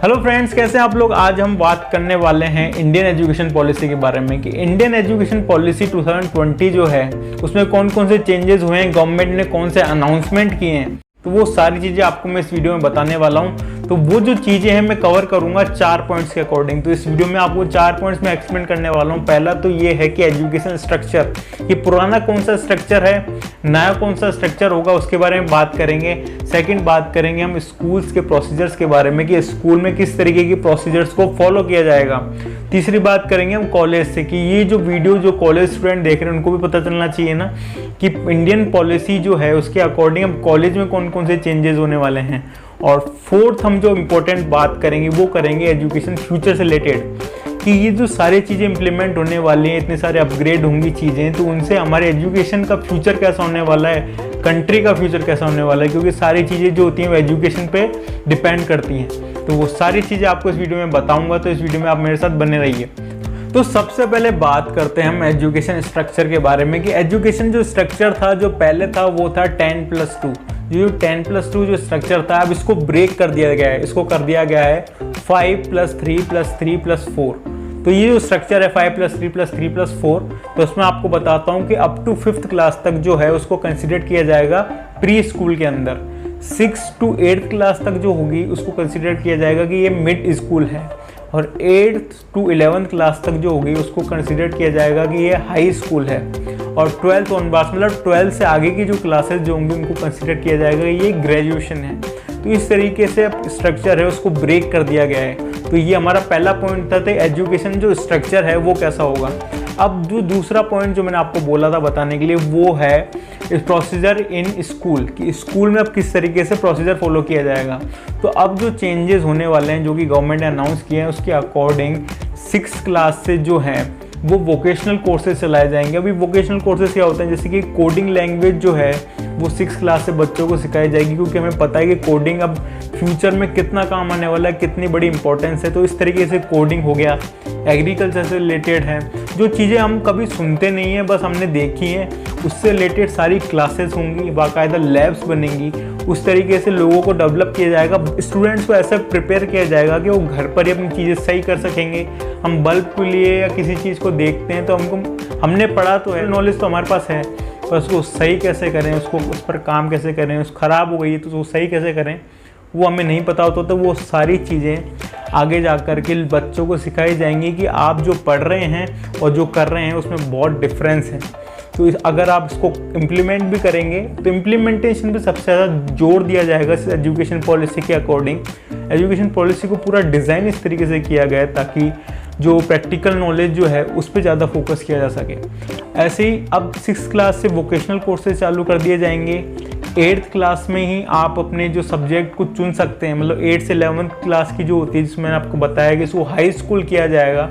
Hello friends, कैसे हैं आप लोग। आज हम बात करने वाले हैं इंडियन एजुकेशन पॉलिसी के बारे में कि इंडियन एजुकेशन पॉलिसी 2020 जो है उसमें कौन कौन से चेंजेस हुए हैं, गवर्नमेंट ने कौन से अनाउंसमेंट किए हैं, तो वो सारी चीज़ें आपको मैं इस वीडियो में बताने वाला हूँ। तो वो जो चीज़ें हैं मैं कवर करूँगा 4 पॉइंट्स के अकॉर्डिंग। तो इस वीडियो में आपको 4 पॉइंट्स में एक्सप्लेन करने वाला हूँ। पहला तो ये है कि एजुकेशन स्ट्रक्चर, ये पुराना कौन सा स्ट्रक्चर है, नया कौन सा स्ट्रक्चर होगा, उसके बारे में बात करेंगे। सेकंड, बात करेंगे हम स्कूल्स के प्रोसीजर्स के बारे में कि स्कूल में किस तरीके की प्रोसीजर्स को फॉलो किया जाएगा। तीसरी बात करेंगे हम कॉलेज से कि ये जो वीडियो जो कॉलेज स्टूडेंट देख रहे हैं उनको भी पता चलना चाहिए ना कि इंडियन पॉलिसी जो है उसके अकॉर्डिंग हम कॉलेज में कौन कौन से चेंजेस होने वाले हैं। और फोर्थ, हम जो इम्पोर्टेंट बात करेंगे वो करेंगे एजुकेशन फ्यूचर से रिलेटेड कि ये जो सारी चीज़ें इंप्लीमेंट होने वाली हैं, इतने सारे अपग्रेड होंगी चीज़ें, तो उनसे हमारे एजुकेशन का फ्यूचर कैसा होने वाला है, कंट्री का फ्यूचर कैसा होने वाला है, क्योंकि सारी चीज़ें जो होती हैं वो एजुकेशन पे डिपेंड करती हैं। तो वो सारी चीज़ें आपको इस वीडियो में बताऊंगा, तो इस वीडियो में आप मेरे साथ बने रहिए। तो सबसे पहले बात करते हैं हम एजुकेशन स्ट्रक्चर के बारे में कि एजुकेशन जो स्ट्रक्चर था जो पहले था वो था 10+2। जो 10+2 जो स्ट्रक्चर था अब इसको ब्रेक कर दिया गया है, इसको कर दिया गया है 5+3+3+4। तो ये जो स्ट्रक्चर है 5+3+3+4, तो उसमें आपको बताता हूँ कि अप टू 5th क्लास तक जो है उसको कंसिडर किया जाएगा प्री स्कूल के अंदर। 6 to 8th क्लास तक जो होगी उसको कंसिडर किया जाएगा कि ये मिड स्कूल है, और 8th to 11th क्लास तक जो होगी उसको कंसिडर किया जाएगा कि ये हाई स्कूल है, और 12th ऑनवर्ड्स मतलब 12th से आगे की जो क्लासेस जो होंगी उनको कंसिडर किया जाएगा कि ये ग्रेजुएशन है। तो इस तरीके से स्ट्रक्चर है उसको ब्रेक कर दिया गया है। तो ये हमारा पहला पॉइंट था, तो एजुकेशन जो स्ट्रक्चर है वो कैसा होगा। अब जो दूसरा पॉइंट जो मैंने आपको बोला था बताने के लिए वो है प्रोसीजर इन स्कूल, कि स्कूल में अब किस तरीके से प्रोसीजर फॉलो किया जाएगा। तो अब जो चेंजेस होने वाले हैं जो कि गवर्नमेंट ने अनाउंस किए हैं उसके अकॉर्डिंग 6th क्लास से जो है वो वोकेशनल कोर्सेज चलाए जाएंगे। अभी वोकेशनल कोर्सेज क्या होते हैं, जैसे कि कोडिंग लैंग्वेज जो है वो 6th क्लास से बच्चों को सिखाई जाएगी, क्योंकि हमें पता है कि कोडिंग अब फ्यूचर में कितना काम आने वाला है, कितनी बड़ी इंपॉर्टेंस है। तो इस तरीके से कोडिंग हो गया, एग्रीकल्चर से रिलेटेड है, जो चीज़ें हम कभी सुनते नहीं हैं बस हमने देखी हैं, उससे रिलेटेड सारी क्लासेस होंगी, बाकायदा लैब्स बनेंगी। उस तरीके से लोगों को डेवलप किया जाएगा, स्टूडेंट्स को ऐसा प्रिपेयर किया जाएगा कि वो घर पर ही अपनी चीज़ें सही कर सकेंगे। हम बल्ब के लिए या किसी चीज़ को देखते हैं तो हमने पढ़ा तो है, नॉलेज तो हमारे पास है, पर उसको सही कैसे करें, उसको उस पर काम कैसे करें, उस ख़राब हो गई है तो उसको सही कैसे करें वो हमें नहीं पता होता। तो वो सारी चीज़ें आगे जा कर के बच्चों को सिखाई जाएंगी कि आप जो पढ़ रहे हैं और जो कर रहे हैं उसमें बहुत डिफरेंस है। तो अगर आप इसको इम्प्लीमेंट भी करेंगे तो इम्प्लीमेंटेशन पे सबसे ज़्यादा जोर दिया जाएगा इस एजुकेशन पॉलिसी के अकॉर्डिंग। एजुकेशन पॉलिसी को पूरा डिज़ाइन इस तरीके से किया गया है ताकि जो प्रैक्टिकल नॉलेज जो है उस पर ज़्यादा फोकस किया जा सके। ऐसे ही अब 6th क्लास से वोकेशनल कोर्सेज चालू कर दिए जाएंगे। 8th क्लास में ही आप अपने जो सब्जेक्ट को चुन सकते हैं, मतलब 8 से 11th क्लास की जो होती है जिसमें मैंने आपको बताया कि इसको हाई स्कूल किया जाएगा,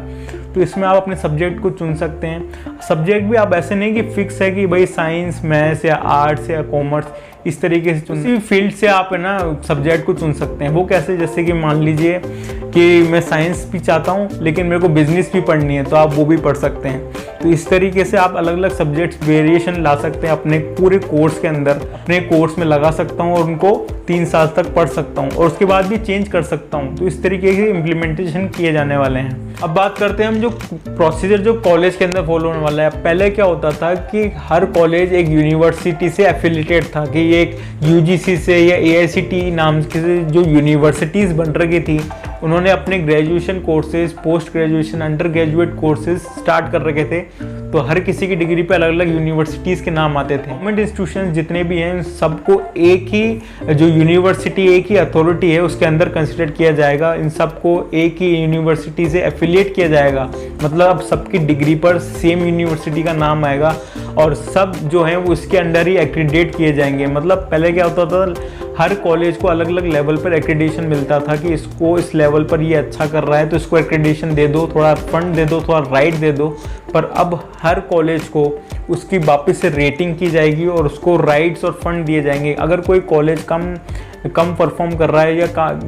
तो इसमें आप अपने सब्जेक्ट को चुन सकते हैं। सब्जेक्ट भी आप ऐसे नहीं कि फिक्स है कि भाई साइंस, मैथ्स या आर्ट्स या कॉमर्स, इस तरीके से किसी फील्ड से आप है ना सब्जेक्ट को चुन सकते हैं। वो कैसे, जैसे कि मान लीजिए कि मैं साइंस भी चाहता हूँ लेकिन मेरे को बिजनेस भी पढ़नी है तो आप वो भी पढ़ सकते हैं। तो इस तरीके से आप अलग अलग सब्जेक्ट्स वेरिएशन ला सकते हैं अपने पूरे कोर्स के अंदर, अपने कोर्स में लगा सकता हूँ और उनको 3 साल तक पढ़ सकता हूँ और उसके बाद भी चेंज कर सकता हूँ। तो इस तरीके से इम्प्लीमेंटेशन किए जाने वाले हैं। अब बात करते हैं हम जो प्रोसीजर जो कॉलेज के अंदर फॉलो होने वाला है। पहले क्या होता था कि हर कॉलेज एक यूनिवर्सिटी से एफिलिएटेड था, कि ये एक UGC से या AICTE नाम से जो यूनिवर्सिटीज़ बन रही थी उन्होंने अपने graduation courses, post graduation, under graduate courses start कर रखे थे। तो हर किसी की डिग्री पे अलग अलग यूनिवर्सिटीज़ के नाम आते थे। गवर्नमेंट इंस्टीट्यूशन जितने भी हैं सबको एक ही जो यूनिवर्सिटी, एक ही अथॉरिटी है उसके अंदर कंसिडर किया जाएगा। इन सबको एक ही यूनिवर्सिटी से एफिलिएट किया जाएगा, मतलब अब सबकी डिग्री पर सेम यूनिवर्सिटी का नाम आएगा और सब जो है वो इसके अंडर ही एक्रीडेट किए जाएंगे। मतलब पहले क्या होता था, हर कॉलेज को अलग अलग लेवल पर एक्रीडेशन मिलता था कि इसको इस लेवल पर ये अच्छा कर रहा है तो इसको एक्रीडेशन दे दो, थोड़ा फंड दे दो, थोड़ा राइट दे दो, पर अब हर कॉलेज को उसकी वापस से रेटिंग की जाएगी और उसको राइट्स और फंड दिए जाएंगे। अगर कोई कॉलेज कम परफॉर्म कर रहा है या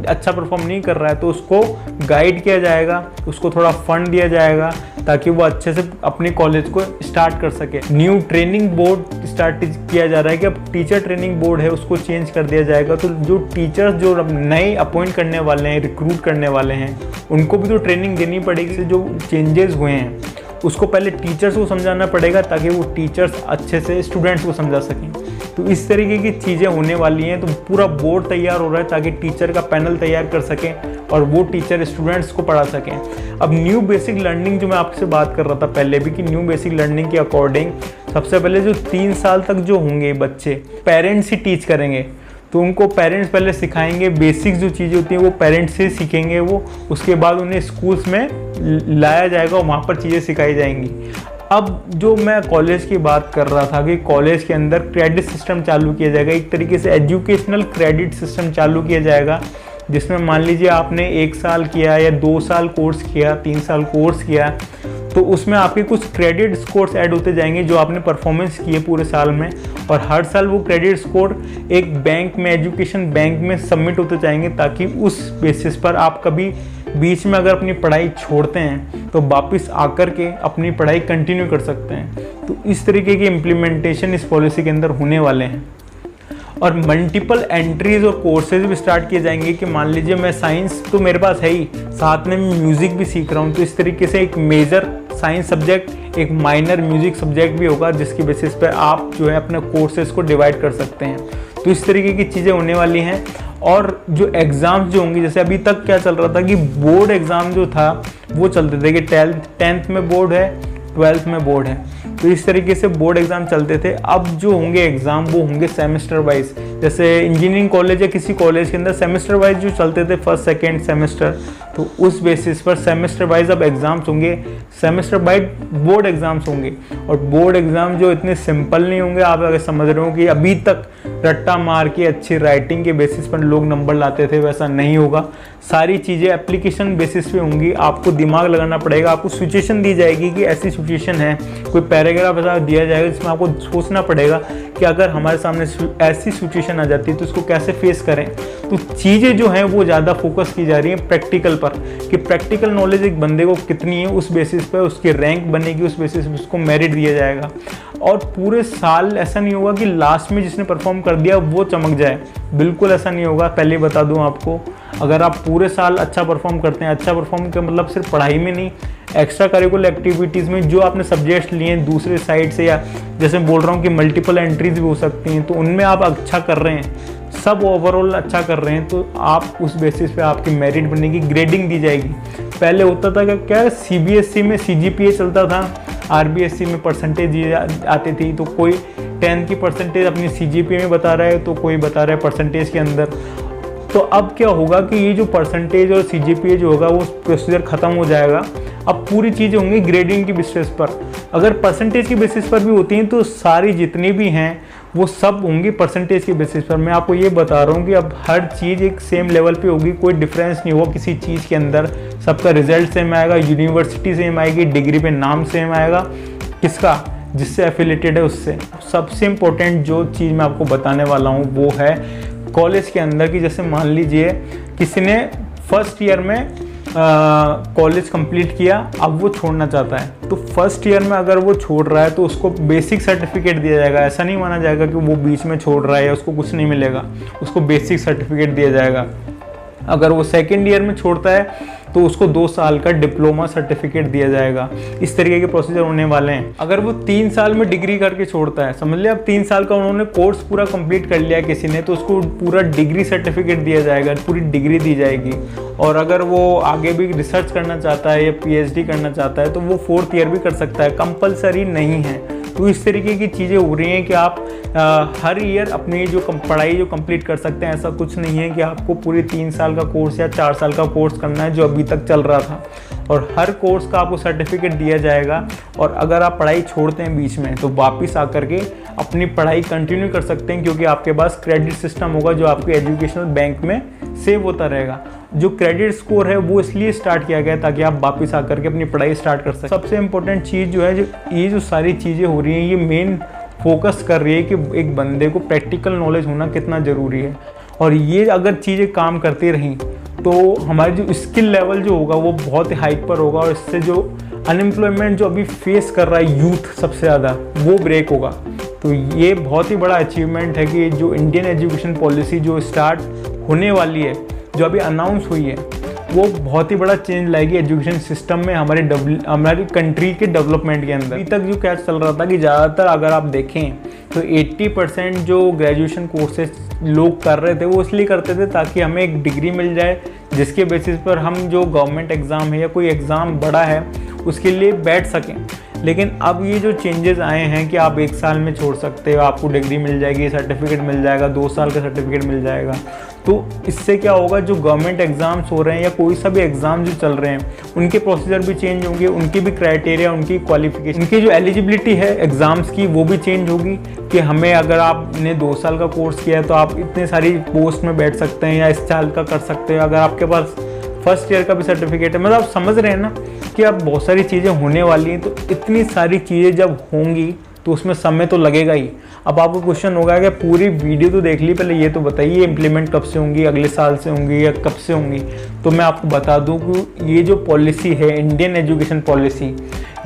अच्छा परफॉर्म नहीं कर रहा है तो उसको गाइड किया जाएगा, उसको थोड़ा फंड दिया जाएगा ताकि वो अच्छे से अपने कॉलेज को स्टार्ट कर सके। न्यू ट्रेनिंग बोर्ड स्टार्ट किया जा रहा है कि अब टीचर ट्रेनिंग बोर्ड है उसको चेंज कर दिया जाएगा। तो जो टीचर्स जो नए अपॉइंट करने वाले हैं, रिक्रूट करने वाले हैं, उनको भी तो ट्रेनिंग देनी पड़ेगी। जो चेंजेस हुए हैं उसको पहले टीचर्स को समझाना पड़ेगा ताकि वो टीचर्स अच्छे से स्टूडेंट्स को समझा सकें। तो इस तरीके की चीज़ें होने वाली हैं। तो पूरा बोर्ड तैयार हो रहा है ताकि टीचर का पैनल तैयार कर सकें और वो टीचर स्टूडेंट्स को पढ़ा सकें। अब न्यू बेसिक लर्निंग जो मैं आपसे बात कर रहा था पहले भी कि न्यू बेसिक लर्निंग के अकॉर्डिंग सबसे पहले जो 3 साल तक जो होंगे बच्चे, पेरेंट्स ही टीच करेंगे। तो उनको पेरेंट्स पहले सिखाएंगे, बेसिक जो चीज़ें होती हैं वो पेरेंट्स से सीखेंगे वो, उसके बाद उन्हें स्कूल्स में लाया जाएगा और वहाँ पर चीज़ें सिखाई जाएंगी। अब जो मैं कॉलेज की बात कर रहा था कि कॉलेज के अंदर क्रेडिट सिस्टम चालू किया जाएगा, एक तरीके से एजुकेशनल क्रेडिट सिस्टम चालू किया जाएगा, जिसमें मान लीजिए आपने 1 साल किया या 2 साल कोर्स किया, 3 साल कोर्स किया, तो उसमें आपके कुछ क्रेडिट स्कोर्स ऐड होते जाएंगे जो आपने परफॉर्मेंस किए पूरे साल में, और हर साल वो क्रेडिट स्कोर एक बैंक में, एजुकेशन बैंक में सबमिट होते जाएंगे ताकि उस बेसिस पर आप कभी बीच में अगर अपनी पढ़ाई छोड़ते हैं तो वापस आकर के अपनी पढ़ाई कंटिन्यू कर सकते हैं। तो इस तरीके की इम्प्लीमेंटेशन इस पॉलिसी के अंदर होने वाले हैं। और मल्टीपल एंट्रीज और कोर्सेज भी स्टार्ट किए जाएंगे कि मान लीजिए मैं साइंस तो मेरे पास है ही, साथ में मैं म्यूज़िक भी सीख रहा हूँ, तो इस तरीके से एक मेजर साइंस सब्जेक्ट, एक माइनर म्यूज़िक सब्जेक्ट भी होगा जिसकी बेसिस पे आप जो है अपने कोर्सेज को डिवाइड कर सकते हैं। तो इस तरीके की चीज़ें होने वाली हैं। और जो एग्ज़ाम्स जो होंगी, जैसे अभी तक क्या चल रहा था कि बोर्ड एग्ज़ाम जो था वो चलते थे कि 10th में बोर्ड है, 12th में बोर्ड है, तो इस तरीके से बोर्ड एग्ज़ाम चलते थे। अब जो होंगे एग्ज़ाम वो होंगे सेमेस्टर वाइज। जैसे इंजीनियरिंग कॉलेज या किसी कॉलेज के अंदर सेमेस्टर वाइज जो चलते थे फर्स्ट सेकेंड सेमेस्टर, तो उस बेसिस पर सेमेस्टर वाइज अब एग्ज़ाम्स होंगे, सेमेस्टर वाइज बोर्ड एग्ज़ाम्स होंगे। और बोर्ड एग्ज़ाम जो इतने सिंपल नहीं होंगे, आप अगर समझ रहे हो कि अभी तक रट्टा मार के अच्छी राइटिंग के बेसिस पर लोग नंबर लाते थे, वैसा नहीं होगा। सारी चीज़ें एप्लीकेशन बेसिस पे होंगी, आपको दिमाग लगाना पड़ेगा, आपको सिचुएशन दी जाएगी कि ऐसी सिचुएशन है, कोई पैराग्राफ ऐसा दिया जाएगा जिसमें आपको सोचना पड़ेगा कि अगर हमारे सामने ऐसी सिचुएशन आ जाती है तो उसको कैसे फेस करें। तो चीज़ें जो हैं वो ज़्यादा फोकस की जा रही हैं प्रैक्टिकल पर, कि प्रैक्टिकल नॉलेज एक बंदे को कितनी है, उस बेसिस पर उसकी रैंक बनेगी, उस बेसिस पर उसको मेरिट दिया जाएगा। और पूरे साल ऐसा नहीं होगा कि लास्ट में जिसने परफॉर्म कर दिया वो चमक जाए, बिल्कुल ऐसा नहीं होगा। पहले बता दूं आपको, अगर आप पूरे साल अच्छा परफॉर्म करते हैं, अच्छा परफॉर्म का मतलब सिर्फ पढ़ाई में नहीं, एक्स्ट्रा करिकुलर एक्टिविटीज़ में जो आपने सब्जेक्ट्स लिए हैं दूसरे साइड से, या जैसे मैं बोल रहा हूँ कि मल्टीपल एंट्रीज भी हो सकती हैं, तो उनमें आप अच्छा कर रहे हैं, सब ओवरऑल अच्छा कर रहे हैं, तो आप उस बेसिस पे आपकी मेरिट बनेगी, ग्रेडिंग दी जाएगी। पहले होता था कि क्या CBSE में CGPA चलता था, RBSE में परसेंटेज आती थी, तो कोई 10th की परसेंटेज अपनी CGPA में बता रहा है तो कोई बता रहा है परसेंटेज के अंदर। तो अब क्या होगा कि ये जो परसेंटेज और CGPA जो होगा वो प्रोसीजर ख़त्म हो जाएगा। अब पूरी चीज़ें होंगी ग्रेडिंग की बेसिस पर। अगर परसेंटेज की बेसिस पर भी होती हैं तो सारी जितनी भी हैं वो सब होंगी परसेंटेज के बेसिस पर। मैं आपको ये बता रहा हूँ कि अब हर चीज़ एक सेम लेवल पे होगी, कोई डिफरेंस नहीं होगा किसी चीज़ के अंदर, सबका रिजल्ट सेम आएगा, यूनिवर्सिटी सेम आएगी, डिग्री पे नाम सेम आएगा, किसका जिससे एफिलेटेड है उससे। सबसे इम्पोर्टेंट जो चीज़ मैं आपको बताने वाला हूँ वो है कॉलेज के अंदर की, जैसे मान लीजिए किसी ने फर्स्ट ईयर में कॉलेज कंप्लीट किया, अब वो छोड़ना चाहता है, तो फर्स्ट ईयर में अगर वो छोड़ रहा है तो उसको बेसिक सर्टिफिकेट दिया जाएगा। ऐसा नहीं माना जाएगा कि वो बीच में छोड़ रहा है या उसको कुछ नहीं मिलेगा, उसको बेसिक सर्टिफिकेट दिया जाएगा। अगर वो सेकेंड ईयर में छोड़ता है तो उसको 2 साल का डिप्लोमा सर्टिफिकेट दिया जाएगा। इस तरीके के प्रोसीजर होने वाले हैं। अगर वो 3 साल में डिग्री करके छोड़ता है, समझ लिया अब 3 साल का उन्होंने कोर्स पूरा कंप्लीट कर लिया किसी ने, तो उसको पूरा डिग्री सर्टिफिकेट दिया जाएगा, पूरी डिग्री दी जाएगी। और अगर वो आगे भी रिसर्च करना चाहता है या PhD करना चाहता है तो वो 4th ईयर भी कर सकता है, कंपलसरी नहीं है। तो इस तरीके की चीज़ें हो रही हैं कि आप हर ईयर अपनी जो पढ़ाई जो कंप्लीट कर सकते हैं। ऐसा कुछ नहीं है कि आपको पूरी 3 साल का कोर्स या 4 साल का कोर्स करना है जो अभी तक चल रहा था। और हर कोर्स का आपको सर्टिफिकेट दिया जाएगा। और अगर आप पढ़ाई छोड़ते हैं बीच में तो वापस आकर के अपनी पढ़ाई कंटिन्यू कर सकते हैं, क्योंकि आपके पास क्रेडिट सिस्टम होगा जो आपके एजुकेशनल बैंक में सेव होता रहेगा। जो क्रेडिट स्कोर है वो इसलिए स्टार्ट किया गया ताकि आप वापस आकर के अपनी पढ़ाई स्टार्ट कर सकें। सबसे इम्पोर्टेंट चीज़ जो है, ये जो सारी चीज़ें हो रही हैं, ये मेन फोकस कर रही है कि एक बंदे को प्रैक्टिकल नॉलेज होना कितना ज़रूरी है। और ये अगर चीज़ें काम करती रहीं तो हमारी जो स्किल लेवल जो होगा वो बहुत ही हाइक पर होगा, और इससे जो अनएम्प्लॉयमेंट जो अभी फेस कर रहा है यूथ सबसे ज़्यादा, वो ब्रेक होगा। तो ये बहुत ही बड़ा अचीवमेंट है कि जो इंडियन एजुकेशन पॉलिसी जो स्टार्ट होने वाली है, जो अभी अनाउंस हुई है, वो बहुत ही बड़ा चेंज लाएगी एजुकेशन सिस्टम में, हमारी कंट्री के डेवलपमेंट के अंदर। अभी तक जो क्या चल रहा था कि ज़्यादातर अगर आप देखें तो 80% जो ग्रेजुएशन कोर्सेज लोग कर रहे थे वो इसलिए करते थे ताकि हमें एक डिग्री मिल जाए, जिसके बेसिस पर हम जो गवर्नमेंट एग्ज़ाम है या कोई एग्ज़ाम बड़ा है उसके लिए बैठ सकें। लेकिन अब ये जो चेंजेस आए हैं कि आप 1 साल में छोड़ सकते हो, आपको डिग्री मिल जाएगी, सर्टिफिकेट मिल जाएगा, 2 साल का सर्टिफिकेट मिल जाएगा, तो इससे क्या होगा, जो गवर्नमेंट एग्ज़ाम्स हो रहे हैं या कोई सा भी एग्ज़ाम जो चल रहे हैं उनके प्रोसीजर भी चेंज होंगे, उनकी भी क्राइटेरिया, उनकी क्वालिफिकेशन, उनकी जो एलिजिबिलिटी है एग्ज़ाम्स की वो भी चेंज होगी कि हमें, अगर आपने 2 साल का कोर्स किया है तो आप इतने सारी पोस्ट में बैठ सकते हैं या इस साल का कर सकते हैं, अगर आपके पास फर्स्ट ईयर का भी सर्टिफिकेट है। मतलब आप समझ रहे हैं ना कि अब बहुत सारी चीज़ें होने वाली हैं। तो इतनी सारी चीज़ें जब होंगी तो उसमें समय तो लगेगा ही। अब आपको क्वेश्चन होगा कि पूरी वीडियो तो देख ली, पहले ये तो बताइए इम्प्लीमेंट कब से होंगी, अगले साल से होंगी या कब से होंगी। तो मैं आपको बता दूं कि ये जो पॉलिसी है, इंडियन एजुकेशन पॉलिसी,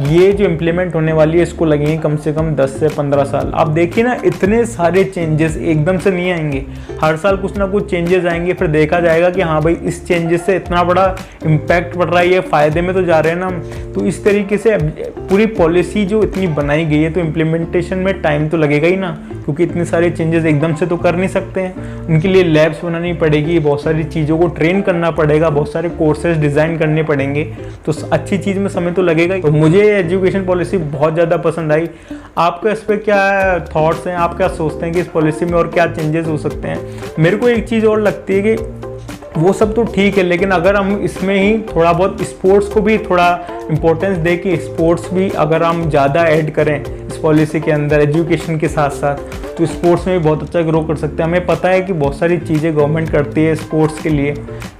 ये जो इम्प्लीमेंट होने वाली है, इसको लगेंगे कम से कम 10 से 15 साल। आप देखिए ना, इतने सारे चेंजेस एकदम से नहीं आएंगे, हर साल कुछ ना कुछ चेंजेस आएंगे, फिर देखा जाएगा कि हाँ भाई इस चेंजेस से इतना बड़ा इम्पैक्ट पड़ रहा है, ये फ़ायदे में तो जा रहे हैं ना। तो इस तरीके से पूरी पॉलिसी जो इतनी बनाई गई है, तो इम्प्लीमेंटेशन में टाइम तो लगेगा ही ना, क्योंकि इतने सारे चेंजेस एकदम से तो कर नहीं सकते हैं। उनके लिए लैब्स बनानी पड़ेगी, बहुत सारी चीज़ों को ट्रेन करना पड़ेगा, बहुत सारे कोर्सेज डिज़ाइन करने पड़ेंगे, तो अच्छी चीज़ में समय तो लगेगा ही। तो मुझे एजुकेशन पॉलिसी बहुत ज़्यादा पसंद आई। आपका इस पर क्या थॉट्स हैं, आप क्या सोचते हैं कि इस पॉलिसी में और क्या चेंजेस हो सकते हैं? मेरे को एक चीज़ और लगती है कि वो सब तो ठीक है, लेकिन अगर हम इसमें ही थोड़ा बहुत स्पोर्ट्स को भी थोड़ा इम्पोर्टेंस दे कि स्पोर्ट्स भी अगर हम ज़्यादा ऐड करें इस पॉलिसी के अंदर एजुकेशन के साथ साथ, तो स्पोर्ट्स में भी बहुत अच्छा ग्रो कर सकते हैं। हमें पता है कि बहुत सारी चीज़ें गवर्नमेंट करती है स्पोर्ट्स के लिए,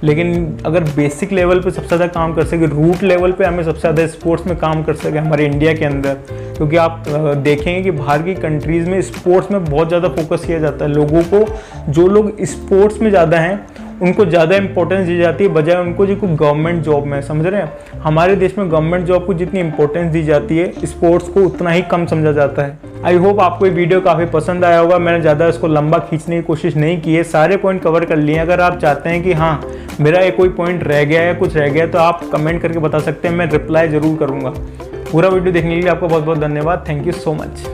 लेकिन अगर बेसिक लेवल पे सबसे ज़्यादा काम कर सके, रूट लेवल पे हमें सबसे ज़्यादा स्पोर्ट्स में काम कर सके हमारे इंडिया के अंदर, क्योंकि आप देखेंगे कि बाहर की कंट्रीज़ में स्पोर्ट्स में बहुत ज़्यादा फोकस किया जाता है। लोगों को, जो लोग स्पोर्ट्स में ज़्यादा हैं उनको ज़्यादा इंपॉर्टेंस दी जाती है बजाय उनको जो गवर्नमेंट जॉब में, समझ रहे हैं? हमारे देश में गवर्नमेंट जॉब को जितनी इंपॉर्टेंस दी जाती है, स्पोर्ट्स को उतना ही कम समझा जाता है। आई होप आपको ये वीडियो काफ़ी पसंद आया होगा। मैंने ज़्यादा इसको लंबा खींचने की कोशिश नहीं की है, सारे पॉइंट कवर कर लिए। अगर आप चाहते हैं कि हाँ मेरा ये कोई पॉइंट रह गया है, कुछ रह गया है, तो आप कमेंट करके बता सकते हैं, मैं रिप्लाई ज़रूर करूँगा। पूरा वीडियो देखने के लिए आपको बहुत बहुत धन्यवाद। Thank you so much.